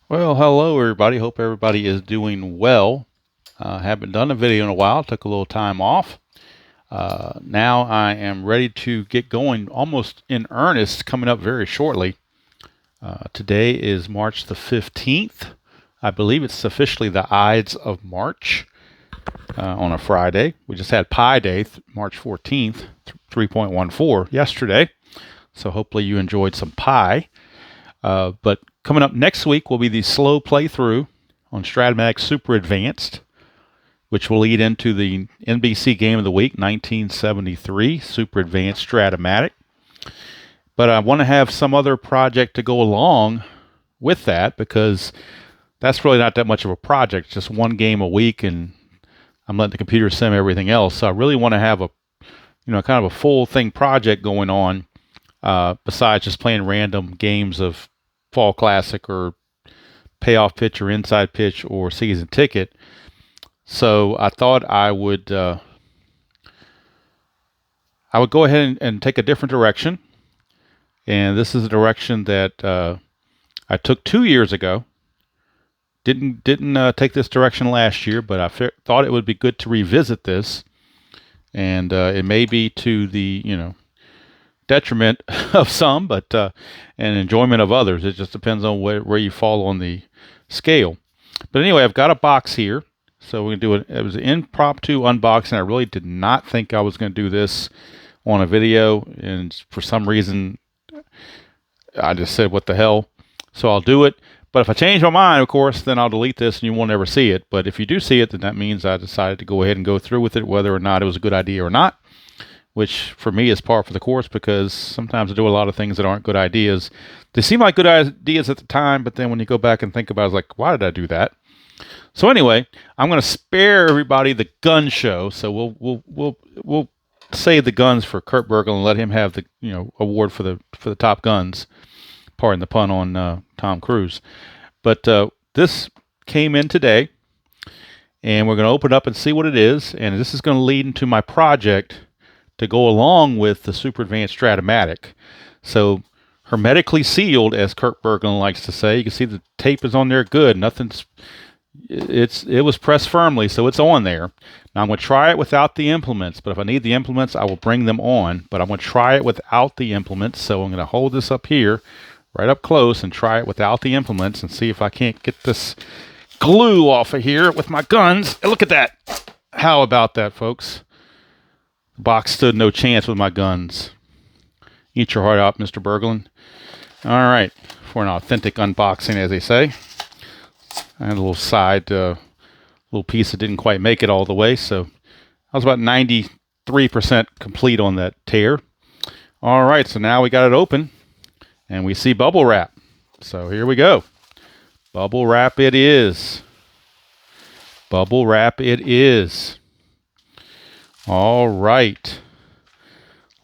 Well, hello everybody. Hope everybody is doing well. Haven't done a video in a while. Took a little time off. Now I am ready to get going almost in earnest coming up very shortly. Today is March the 15th. I believe it's officially the Ides of March on a Friday. We just had Pi Day, March 14th, 3.14 yesterday. So hopefully you enjoyed some pie. But coming up next week will be the slow playthrough on Stratomatic Super Advanced, which will lead into the NBC Game of the Week 1973 Super Advanced Stratomatic. But I want to have some other project to go along with that because that's really not that much of a project. It's just one game a week, and I'm letting the computer sim everything else. So I really want to have a, kind of a full thing project going on besides just playing random games of Fall Classic or Payoff Pitch or Inside Pitch or Season Ticket. So I thought I would go ahead and take a different direction. And this is a direction that I took 2 years ago. Didn't take this direction last year, but I thought it would be good to revisit this. And it may be to the detriment of some, but and enjoyment of others. It just depends on where you fall on the scale. But anyway, I've got a box here, so we're gonna do it. It was an impromptu unboxing. I really did not think I was gonna do this on a video, and for some reason, I just said, "What the hell?" So I'll do it. But if I change my mind, of course, then I'll delete this, and you won't ever see it. But if you do see it, then that means I decided to go ahead and go through with it, whether or not it was a good idea or not. Which for me is par for the course because sometimes I do a lot of things that aren't good ideas. They seem like good ideas at the time, but then when you go back and think about it, it's like, why did I do that? So anyway, I'm going to spare everybody the gun show. So we'll save the guns for Kurt Bergel and let him have the award for the top guns. Pardon the pun on Tom Cruise. But this came in today, and we're going to open it up and see what it is. And this is going to lead into my project to go along with the Super Advanced Stratomatic. So hermetically sealed, as Kurt Berglund likes to say. You can see the tape is on there good. It was pressed firmly, so it's on there. Now I'm going to try it without the implements, but if I need the implements, I will bring them on. But I'm going to try it without the implements, so I'm going to hold this up here, right up close, and try it without the implements and see if I can't get this glue off of here with my guns. Look at that. How about that, folks? The box stood no chance with my guns. Eat your heart out, Mr. Berglund. All right, for an authentic unboxing, as they say. I had a little side, little piece that didn't quite make it all the way, so I was about 93% complete on that tear. All right, so now we got it open, and we see bubble wrap. So here we go. Bubble wrap it is. Bubble wrap it is. All right,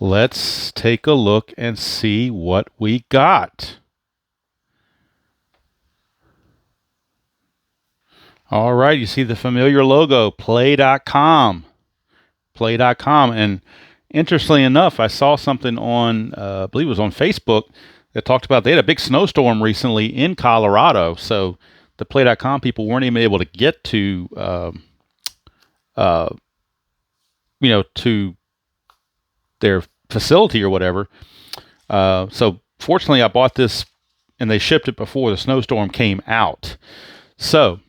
let's take a look and see what we got. All right, you see the familiar logo, play.com. Play.com. And interestingly enough, I saw something on, I believe it was on Facebook, that talked about they had a big snowstorm recently in Colorado. So the play.com people weren't even able to get to to their facility or whatever. So fortunately, I bought this and they shipped it before the snowstorm came out. So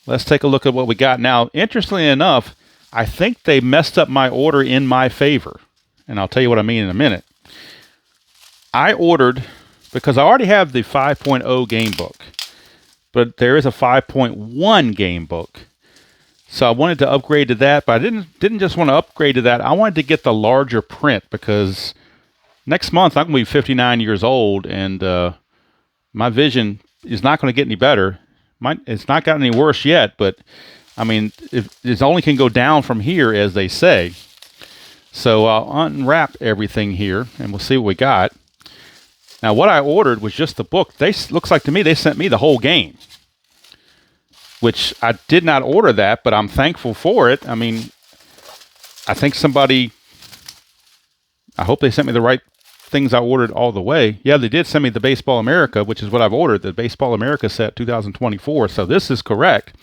let's take a look at what we got now. Interestingly enough, I think they messed up my order in my favor. And I'll tell you what I mean in a minute. I ordered, because I already have the 5.0 game book, but there is a 5.1 game book. So I wanted to upgrade to that, but I didn't just want to upgrade to that. I wanted to get the larger print because next month I'm going to be 59 years old, and my vision is not going to get any better. It's not gotten any worse yet, but I mean, it only can go down from here, as they say. So I'll unwrap everything here, and we'll see what we got. Now, what I ordered was just the book. Looks like to me they sent me the whole game, which I did not order that, but I'm thankful for it. I mean, I think I hope they sent me the right things I ordered all the way. Yeah, they did send me the Baseball America, which is what I've ordered, the Baseball America set 2024. So this is correct.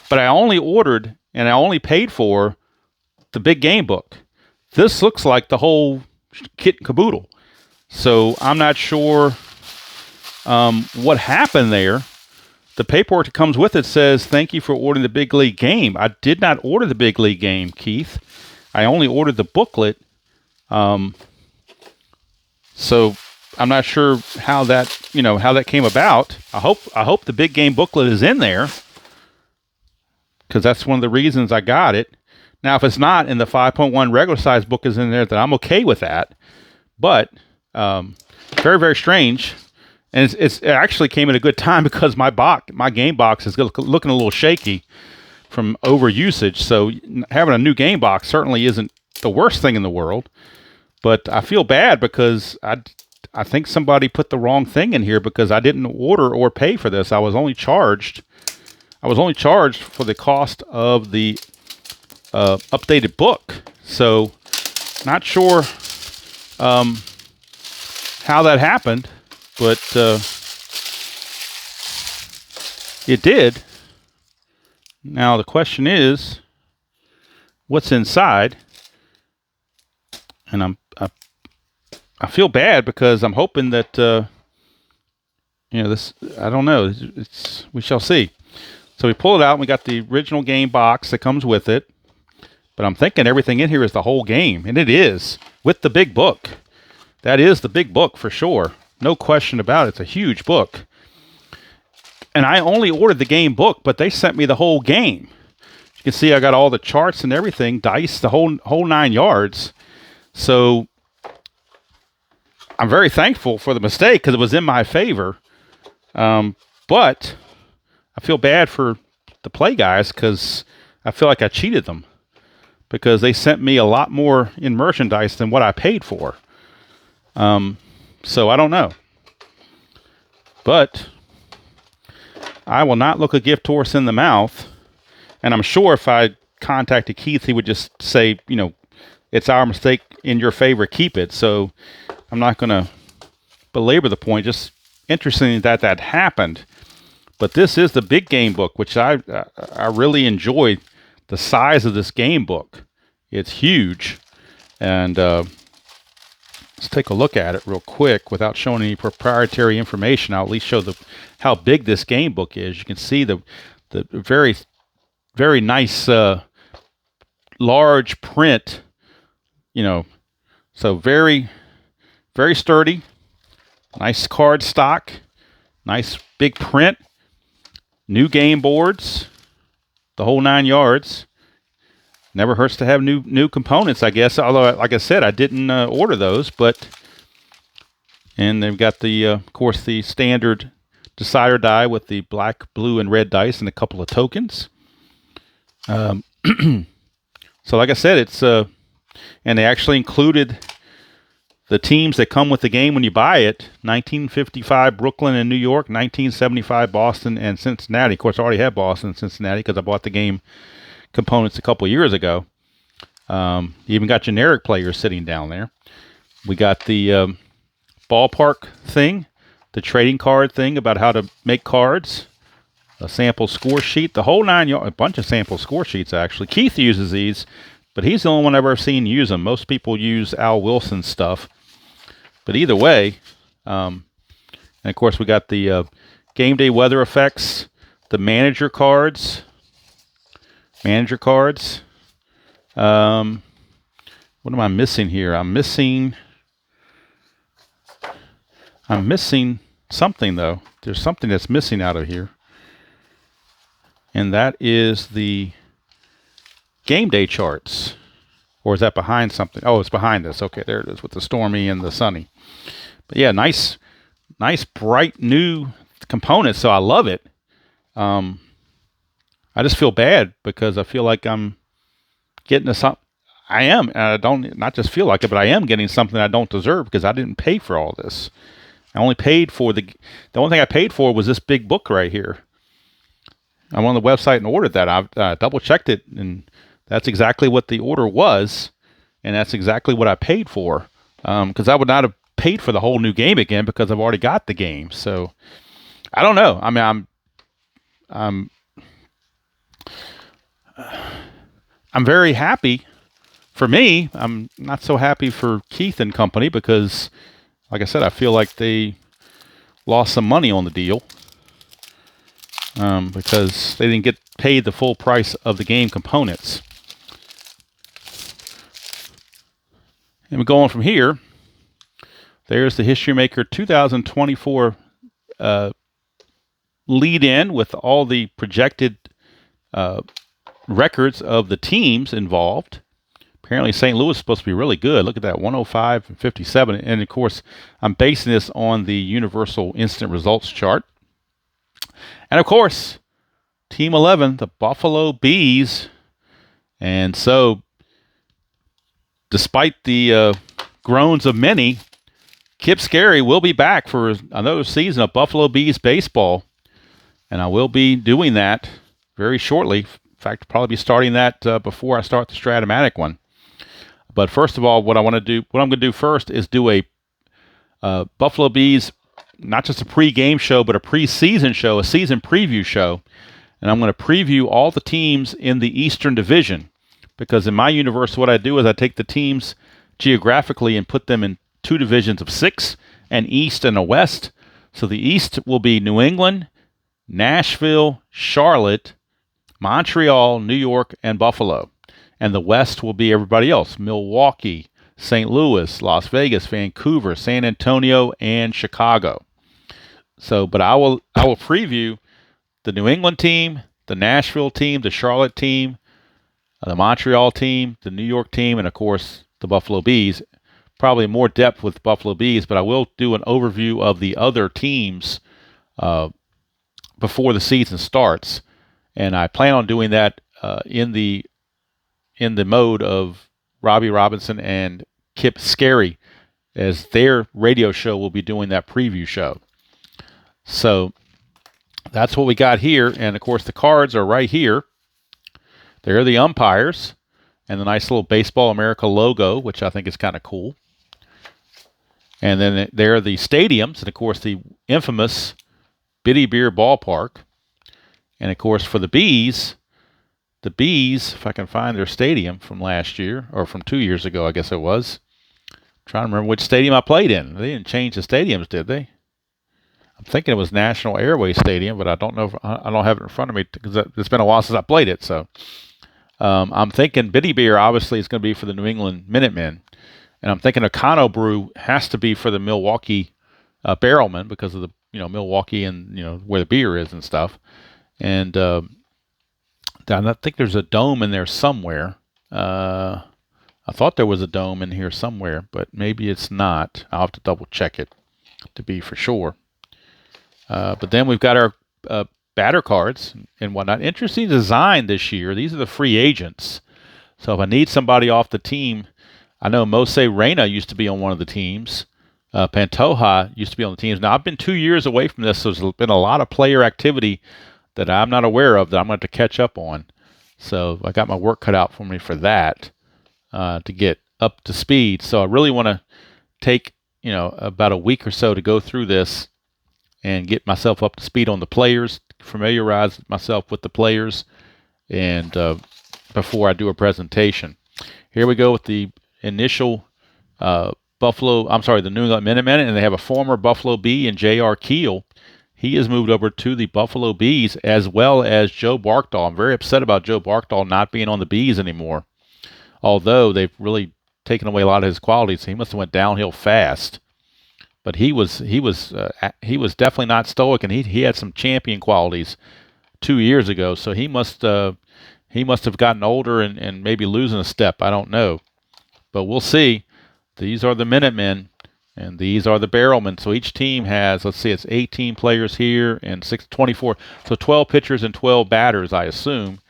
But I only ordered and I only paid for the big game book. This looks like the whole kit and caboodle. So I'm not sure what happened there. The paperwork that comes with it says, thank you for ordering the big league game. I did not order the big league game, Keith. I only ordered the booklet. So I'm not sure how that came about. I hope the big game booklet is in there, because that's one of the reasons I got it. Now, if it's not, and the 5.1 regular size book is in there, then I'm okay with that. But very, very strange. And it actually came at a good time, because my game box is looking a little shaky from over usage. So having a new game box certainly isn't the worst thing in the world. But I feel bad because I think somebody put the wrong thing in here, because I didn't order or pay for this. I was only charged for the cost of the updated book. So not sure how that happened. But it did. Now the question is, what's inside? And I feel bad, because I'm hoping that this. I don't know. We shall see. So we pull it out, and we got the original game box that comes with it. But I'm thinking everything in here is the whole game, and it is, with the big book. That is the big book for sure. No question about it. It's a huge book. And I only ordered the game book, but they sent me the whole game. You can see I got all the charts and everything, dice, the whole 9 yards. So I'm very thankful for the mistake, because it was in my favor. But I feel bad for the Play guys, because I feel like I cheated them, because they sent me a lot more in merchandise than what I paid for. So I don't know. But I will not look a gift horse in the mouth. And I'm sure if I contacted Keith, he would just say, it's our mistake, in your favor, keep it. So I'm not going to belabor the point. Just interesting that happened. But this is the big game book, which I really enjoyed the size of this game book. It's huge. And let's take a look at it real quick without showing any proprietary information. I'll at least show how big this game book is. You can see the very, very nice large print. So very, very sturdy. Nice card stock. Nice big print. New game boards. The whole 9 yards. Never hurts to have new components, I guess. Although, like I said, I didn't order those. And they've got of course, the standard decider die with the black, blue, and red dice and a couple of tokens. So, like I said, it's and they actually included the teams that come with the game when you buy it. 1955 Brooklyn and New York, 1975 Boston and Cincinnati. Of course, I already had Boston and Cincinnati, because I bought the game components a couple of years ago. You even got generic players sitting down there. We got the ballpark thing, the trading card thing about how to make cards, a sample score sheet, the whole 9 yards, a bunch of sample score sheets actually. Keith uses these, but he's the only one I've ever seen use them. Most people use Al Wilson's stuff. But either way, and of course we got the game day weather effects, the manager cards. What am I missing here? I'm missing something, though. There's something that's missing out of here. And that is the game day charts. Or is that behind something? Oh, it's behind this. Okay, there it is with the stormy and the sunny. But yeah, nice, bright new components. So I love it. I just feel bad, because I feel like I'm getting I am, and I don't, not just feel like it, but I am getting something I don't deserve, because I didn't pay for all this. I only paid for the only thing I paid for was this big book right here. I went on the website and ordered that. I double checked it, and that's exactly what the order was, and that's exactly what I paid for. Because I would not have paid for the whole new game again because I've already got the game. So I don't know. I mean, I'm very happy. For me, I'm not so happy for Keith and company because, like I said, I feel like they lost some money on the deal because they didn't get paid the full price of the game components. And we're going from here. There's the History Maker 2024 lead-in with all the projected records of the teams involved. Apparently, St. Louis is supposed to be really good. Look at that, 105 and 57. And, of course, I'm basing this on the Universal Instant Results chart. And, of course, Team 11, the Buffalo Bees. And so, despite the groans of many, Kip Scary will be back for another season of Buffalo Bees baseball. And I will be doing that very shortly. In fact, I'll probably be starting that before I start the Stratomatic one. But first of all, what I'm going to do first is do a Buffalo Bees, not just a pre-game show, but a pre-season show, a season preview show. And I'm going to preview all the teams in the Eastern Division. Because in my universe, what I do is I take the teams geographically and put them in 2 divisions of 6, an East and a West. So the East will be New England, Nashville, Charlotte, Montreal, New York, and Buffalo. And the West will be everybody else: Milwaukee, St. Louis, Las Vegas, Vancouver, San Antonio, and Chicago. So, but I will preview the New England team, the Nashville team, the Charlotte team, the Montreal team, the New York team, and of course the Buffalo Bees. Probably more depth with Buffalo Bees, but I will do an overview of the other teams before the season starts, and I plan on doing that in the mode of Robbie Robinson and Kip Scary, as their radio show will be doing that preview show. So that's what we got here, and of course the cards are right here. They're the umpires, and the nice little Baseball America logo, which I think is kind of cool. And then there are the stadiums, and of course the infamous Bitty Beer Ballpark. And of course for the Bees, if I can find their stadium from last year, or from 2 years ago, I guess it was. I'm trying to remember which stadium I played in. They didn't change the stadiums, did they? I'm thinking it was National Airway Stadium, but I don't know. I don't have it in front of me because it's been a while since I played it. So I'm thinking Bitty Beer obviously is going to be for the New England Minutemen. And I'm thinking Econo Brew has to be for the Milwaukee Barrelmen because of the Milwaukee and where the beer is and stuff. And I think there's a dome in there somewhere. I thought there was a dome in here somewhere, but maybe it's not. I'll have to double check it to be for sure. But then we've got our batter cards and whatnot. Interesting design this year. These are the free agents. So if I need somebody off the team, I know Mose Reyna used to be on one of the teams. Pantoja used to be on the teams. Now, I've been 2 years away from this, so there's been a lot of player activity that I'm not aware of that I'm going to have to catch up on. So I got my work cut out for me for that to get up to speed. So I really want to take about a week or so to go through this and get myself up to speed on the players, familiarize myself with the players, and before I do a presentation. Here we go with the initial the New England Minutemen, and they have a former Buffalo Bee in J.R. Keel. He has moved over to the Buffalo Bees, as well as Joe Barkdahl. I'm very upset about Joe Barkdahl not being on the Bees anymore, although they've really taken away a lot of his qualities. He must have went downhill fast. But he was definitely not stoic, and he had some champion qualities 2 years ago. So he must have gotten older and maybe losing a step. I don't know, but we'll see. These are the Minutemen, and these are the Barrelmen. So each team has, let's see, it's 18 players here and 24. So 12 pitchers and 12 batters, I assume,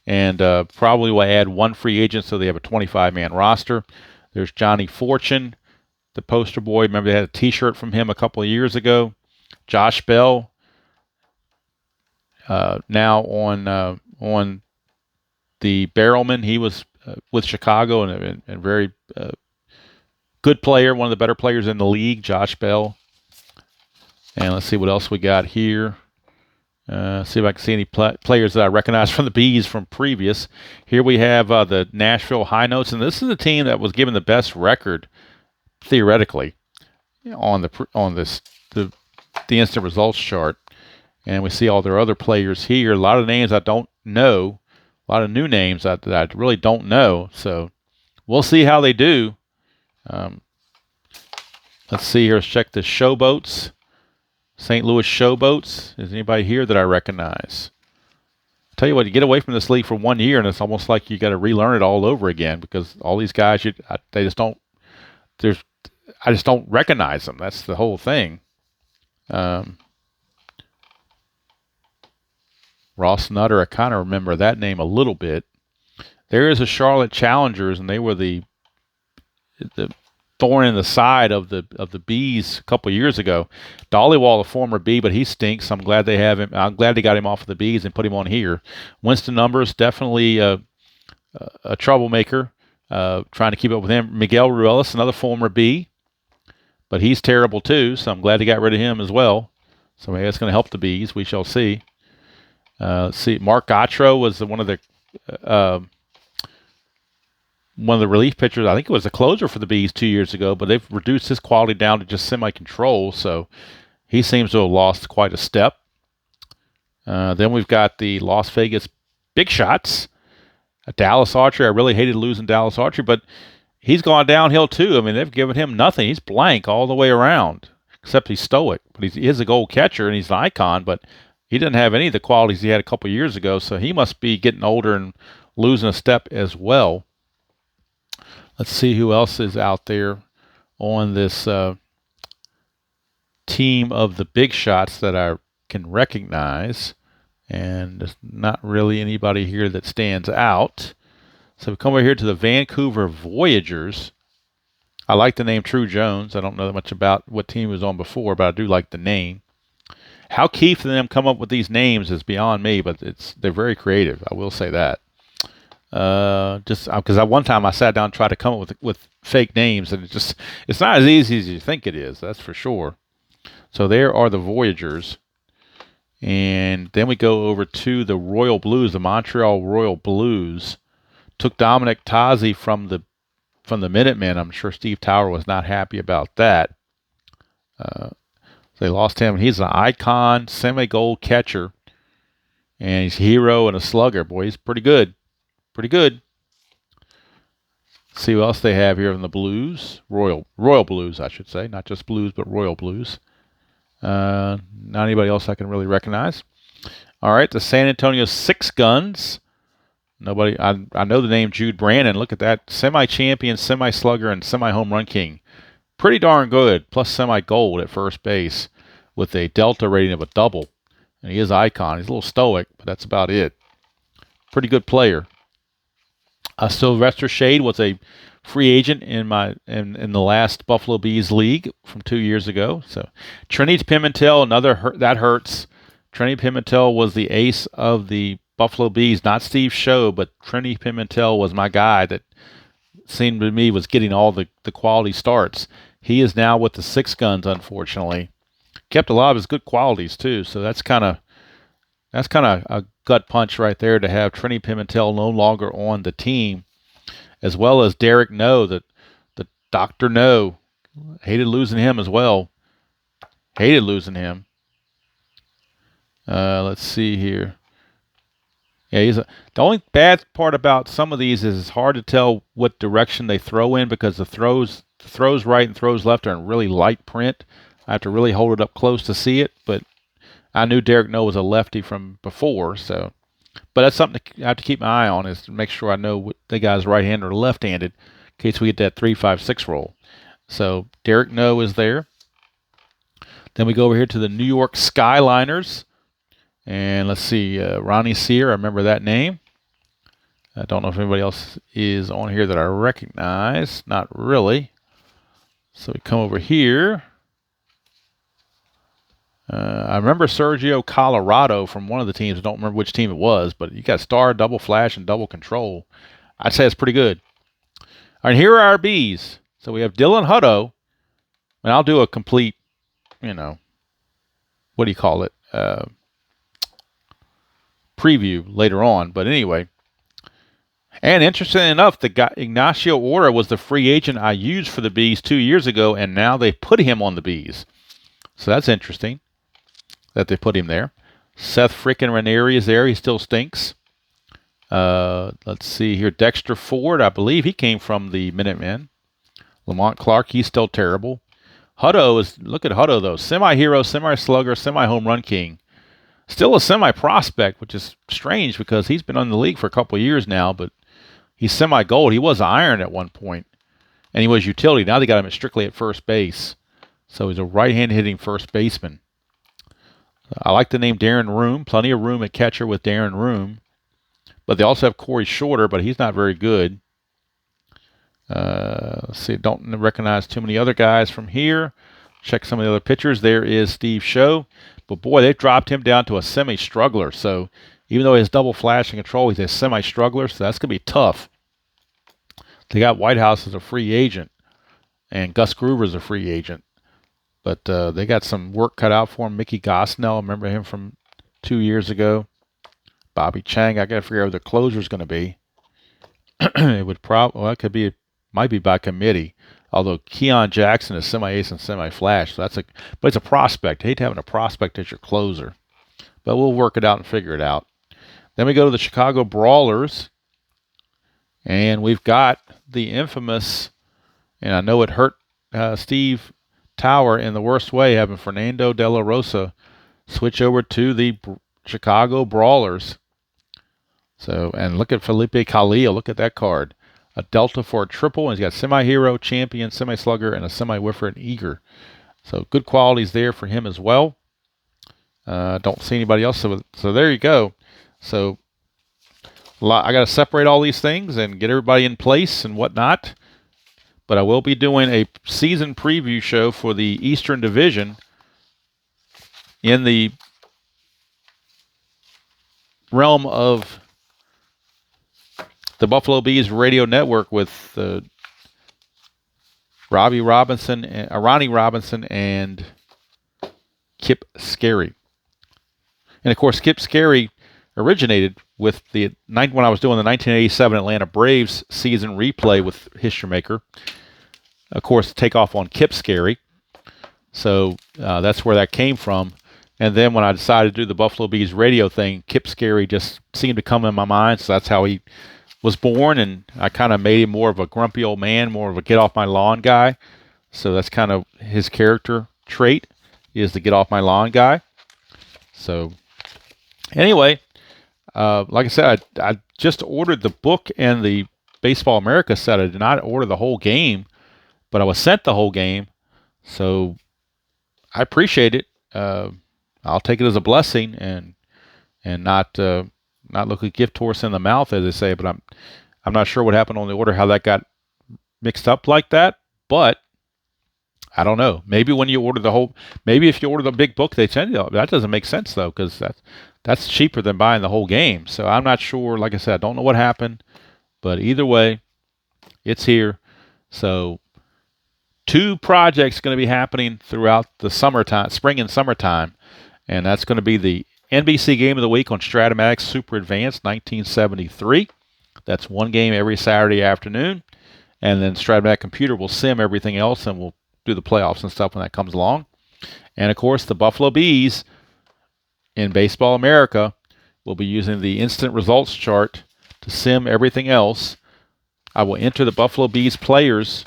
and probably will add one free agent, so they have a 25-man roster. There's Johnny Fortune, the poster boy. Remember, they had a T-shirt from him a couple of years ago. Josh Bell, now on the Barrelman. He was with Chicago and very Good player, one of the better players in the league, Josh Bell. And let's see what else we got here. See if I can see any players that I recognize from the Bees from previous. Here we have the Nashville High Notes, and this is the team that was given the best record theoretically on the instant results chart. And we see all their other players here. A lot of names I don't know, a lot of new names that I really don't know. So we'll see how they do. Let's see here. Let's check the Showboats. St. Louis Showboats. Is anybody here that I recognize? I'll tell you what, you get away from this league for 1 year, and it's almost like you got to relearn it all over again because all these guys, they just don't. I just don't recognize them. That's the whole thing. Ross Nutter, I kind of remember that name a little bit. There is a Charlotte Challengers, and they were the thorn in the side of the Bees a couple years ago. Dollywall, a former Bee, but he stinks. I'm glad they have him. I'm glad they got him off of the Bees and put him on here. Winston Numbers, definitely a troublemaker. Trying to keep up with him. Miguel Ruelas, another former Bee, but he's terrible too. So I'm glad they got rid of him as well. So maybe that's going to help the Bees. We shall see. Let's see. Mark Gautreau was one of the relief pitchers. I think it was a closer for the Bees 2 years ago, but they've reduced his quality down to just semi-control, so he seems to have lost quite a step. Then we've got the Las Vegas Big Shots. Dallas Archery. I really hated losing Dallas Archery, but he's gone downhill too. I mean, they've given him nothing. He's blank all the way around, except he's stoic. But he is a gold catcher, and he's an icon, but he didn't have any of the qualities he had a couple years ago, so he must be getting older and losing a step as well. Let's see who else is out there on this team of the Big Shots that I can recognize. And there's not really anybody here that stands out. So we come over here to the Vancouver Voyagers. I like the name True Jones. I don't know that much about what team he was on before, but I do like the name. How Keith and them come up with these names is beyond me, but they're very creative. I will say that. Just because one time I sat down and tried to come up with fake names, and it's not as easy as you think it is. That's for sure. So there are the Voyagers, and then we go over to the Royal Blues, the Montreal Royal Blues. Took Dominic Tazzy from the Minutemen. I'm sure Steve Tower was not happy about that. They lost him. He's an icon, semi-gold catcher, and he's a hero and a slugger. Boy, he's pretty good. Pretty good. Let's see what else they have here in the Blues. Royal Blues, I should say. Not just Blues, but Royal Blues. Not anybody else I can really recognize. All right, the San Antonio Six Guns. Nobody. I know the name Jude Brannon. Look at that. Semi-champion, semi-slugger, and semi-home run king. Pretty darn good. Plus semi-gold at first base with a delta rating of a double. And he is an icon. He's a little stoic, but that's about it. Pretty good player. Sylvester Shade was a free agent in the last Buffalo Bees league from 2 years ago. So Trini Pimentel, that hurts. Trini Pimentel was the ace of the Buffalo Bees, not Steve Show, but Trini Pimentel was my guy that seemed to me was getting all the quality starts. He is now with the Six Guns, unfortunately. Kept a lot of his good qualities too, so that's kind of a gut punch right there to have Trini Pimentel no longer on the team, as well as Derek No, the Dr. No. Hated losing him as well. Hated losing him. Let's see here. Yeah, the only bad part about some of these is it's hard to tell what direction they throw in because the throws right and throws left are in really light print. I have to really hold it up close to see it, but I knew Derek No was a lefty from before, so. But that's something I have to keep my eye on, is to make sure I know what the guy's right-handed or left-handed in case we get that 3-5-6 roll. So Derek No is there. Then we go over here to the New York Skyliners. And let's see, Ronnie Seer, I remember that name. I don't know if anybody else is on here that I recognize. Not really. So we come over here. I remember Sergio Colorado from one of the teams. I don't remember which team it was, but you got star, double flash, and double control. I'd say it's pretty good. All right, here are our Bees. So we have Dylan Hutto, and I'll do a complete, what do you call it, preview later on. But anyway, and interestingly enough, the guy Ignacio Ora was the free agent I used for the Bees 2 years ago, and now they put him on the Bees. So that's interesting that they put him there. Seth frickin' Ranieri is there. He still stinks. Let's see here. Dexter Ford, I believe he came from the Minutemen. Lamont Clark, he's still terrible. Look at Hutto though. Semi-hero, semi-slugger, semi-home run king. Still a semi-prospect, which is strange because he's been in the league for a couple of years now, but he's semi-gold. He was iron at one point, and he was utility. Now they got him strictly at first base. So he's a right-hand hitting first baseman. I like the name Darren Room. Plenty of room at catcher with Darren Room. But they also have Corey Shorter, but he's not very good. Let's see, don't recognize too many other guys from here. Check some of the other pitchers. There is Steve Show. But boy, they've dropped him down to a semi-struggler. So even though he has double flash and control, he's a semi-struggler. So that's going to be tough. They got Whitehouse as a free agent. And Gus Groover's a free agent. But they got some work cut out for him. Mickey Gosnell, remember him from 2 years ago. Bobby Chang, I got to figure out who the closer's going to be. It would might be by committee. Although Keon Jackson is semi-ace and semi-flash, so but it's a prospect. I hate having a prospect as your closer. But we'll work it out and figure it out. Then we go to the Chicago Brawlers. And we've got the infamous, and I know it hurt Steve Tower in the worst way, having Fernando De La Rosa switch over to the Chicago Brawlers. So, and look at Felipe Calillo. Look at that card. A Delta for a triple, and he's got semi-hero, champion, semi-slugger, and a semi-whiffer and eager. So good qualities there for him as well. Don't see anybody else. So there you go. So I got to separate all these things and get everybody in place and whatnot. But I will be doing a season preview show for the Eastern Division in the realm of the Buffalo Bees Radio Network with Ronnie Robinson and Kip Scary. And of course, Kip Scary originated with when I was doing the 1987 Atlanta Braves season replay with History Maker. Of course, take off on Kip Scary. So that's where that came from. And then when I decided to do the Buffalo Bees radio thing, Kip Scary just seemed to come in my mind. So that's how he was born. And I kind of made him more of a grumpy old man, more of a get off my lawn guy. So that's kind of his character trait, is the get off my lawn guy. So anyway, like I said, I just ordered the book and the Baseball America set. I did not order the whole game, but I was sent the whole game. So I appreciate it. I'll take it as a blessing and not look a gift horse in the mouth, as they say. But I'm not sure what happened on the order, how that got mixed up like that. But I don't know. Maybe when you order maybe if you order the big book, they send you. That doesn't make sense though, because that's cheaper than buying the whole game. So I'm not sure. Like I said, I don't know what happened, but either way, it's here. So 2 projects going to be happening throughout the spring and summertime. And that's going to be the NBC Game of the Week on Stratomatic Super Advanced 1973. That's 1 game every Saturday afternoon. And then Stratomatic Computer will sim everything else, and we'll do the playoffs and stuff when that comes along. And, of course, the Buffalo Bees in Baseball America will be using the instant results chart to sim everything else. I will enter the Buffalo Bees players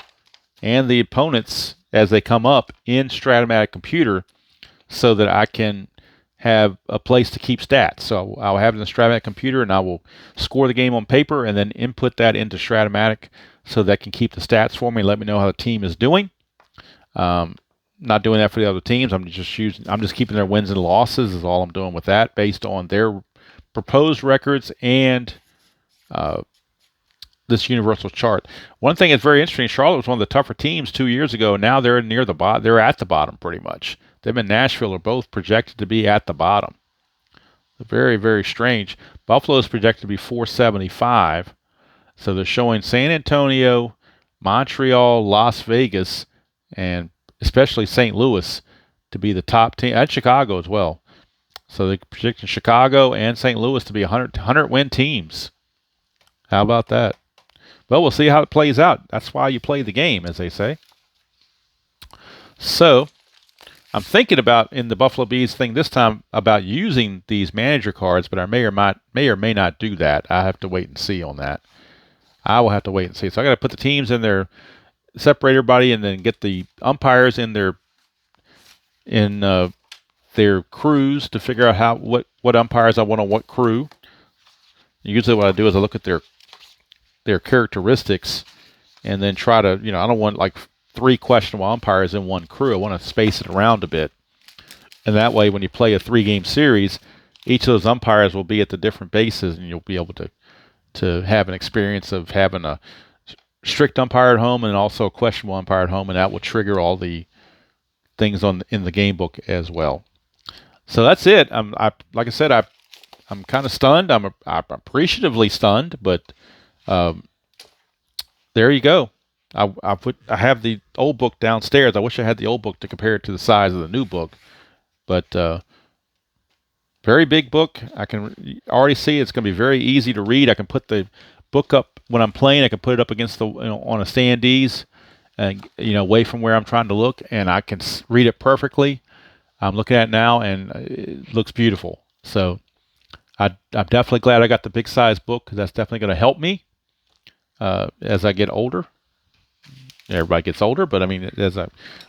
and the opponents as they come up in Stratomatic Computer, so that I can have a place to keep stats. So I'll have it in the Stratomatic Computer, and I will score the game on paper and then input that into Stratomatic so that can keep the stats for me and let me know how the team is doing. Not doing that for the other teams. I'm just keeping their wins and losses is all I'm doing with that, based on their proposed records and this universal chart. One thing that's very interesting, Charlotte was one of the tougher teams 2 years ago. Now they're near the bottom. They're at the bottom pretty much. Them and Nashville are both projected to be at the bottom. Very, very strange. Buffalo is projected to be 475. So they're showing San Antonio, Montreal, Las Vegas, and especially St. Louis to be the top team, and Chicago as well. So they're predicting Chicago and St. Louis to be 100 win teams. How about that? Well, we'll see how it plays out. That's why you play the game, as they say. So I'm thinking about, in the Buffalo Bees thing this time, about using these manager cards, but I may or may not do that. I have to wait and see on that. I will have to wait and see. So I got to put the teams in there, separate everybody, and then get the umpires in their crews to figure out what umpires I want on what crew. Usually what I do is I look at their characteristics and then try to, I don't want like 3 questionable umpires in one crew. I want to space it around a bit. And that way, when you play a 3-game series, each of those umpires will be at the different bases, and you'll be able to have an experience of having a strict umpire at home and also a questionable umpire at home, and that will trigger all the things in the game book as well. So that's it. Like I said, I'm kind of stunned. I'm appreciatively stunned, but there you go. I have the old book downstairs. I wish I had the old book to compare it to the size of the new book, but very big book. I can already see it's going to be very easy to read. I can put the book up when I'm playing. I can put it up against on a standees, and away from where I'm trying to look, and I can read it perfectly. I'm looking at it now, and it looks beautiful. So I'm definitely glad I got the big size book, because that's definitely going to help me as I get older. Everybody gets older, but I mean,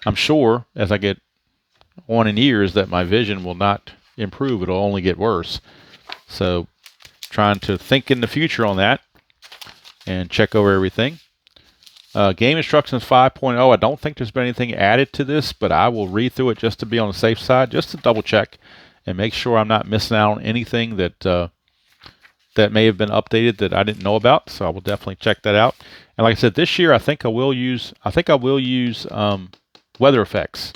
I'm sure as I get on in years that my vision will not improve. It'll only get worse. So trying to think in the future on that and check over everything. Game Instructions 5.0, I don't think there's been anything added to this, but I will read through it just to be on the safe side, just to double check and make sure I'm not missing out on anything that may have been updated that I didn't know about. So I will definitely check that out. And like I said, this year I think I will use weather effects.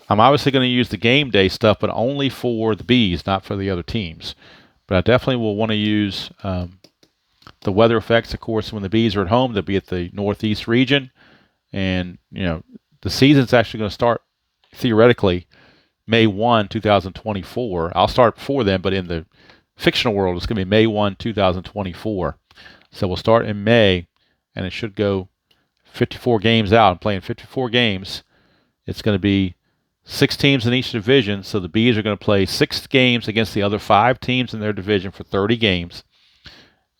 I'm obviously going to use the game day stuff, but only for the Bees, not for the other teams. But I definitely will want to use the weather effects. Of course, when the Bees are at home, they'll be at the Northeast region. And, the season's actually going to start, theoretically, May 1, 2024. I'll start before then, but in the fictional world, it's going to be May 1, 2024. So we'll start in May, and it should go 54 games out. I'm playing 54 games. It's going to be 6 teams in each division, so the Bees are going to play 6 games against the other 5 teams in their division for 30 games.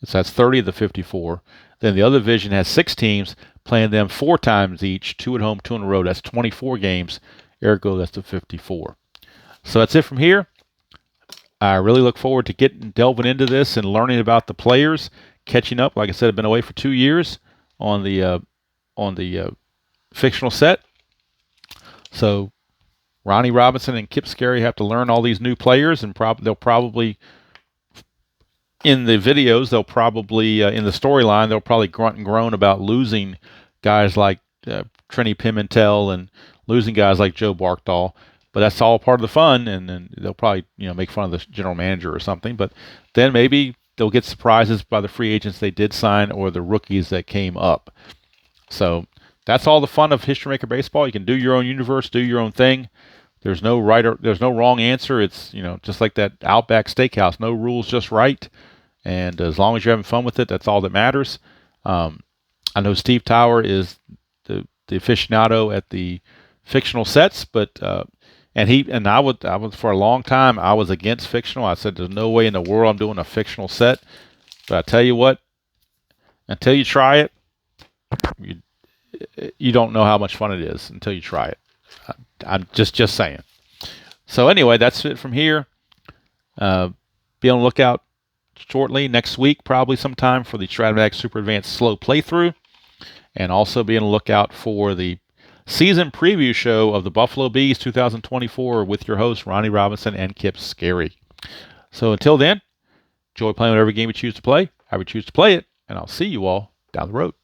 So that's 30 of the 54. Then the other division has 6 teams, playing them 4 times each, 2 at home, 2 on the road. That's 24 games. Ergo, that's the 54. So that's it from here. I really look forward to delving into this and learning about the players, catching up. Like I said, I've been away for 2 years on the fictional set. So Ronnie Robinson and Kip Scary have to learn all these new players, and they'll probably in the videos, in the storyline, they'll probably grunt and groan about losing guys like Trini Pimentel and losing guys like Joe Barkdahl. But that's all part of the fun, and then they'll probably make fun of the general manager or something. But then maybe they'll get surprises by the free agents they did sign or the rookies that came up. So that's all the fun of History Maker Baseball. You can do your own universe, do your own thing. There's no there's no wrong answer. It's just like that Outback Steakhouse, no rules, just right. And as long as you're having fun with it, that's all that matters. I know Steve Tower is the aficionado at the fictional sets, but I was for a long time I was against fictional. I said there's no way in the world I'm doing a fictional set. But I tell you what, until you try it, you don't know how much fun it is until you try it. I'm just saying. So anyway, that's it from here. Be on the lookout shortly next week, probably sometime, for the Stratomatic Super Advanced Slow Playthrough, and also be on the lookout for the season preview show of the Buffalo Bees 2024 with your hosts Ronnie Robinson and Kip Scary. So until then, enjoy playing whatever game you choose to play. I would choose to play it, and I'll see you all down the road.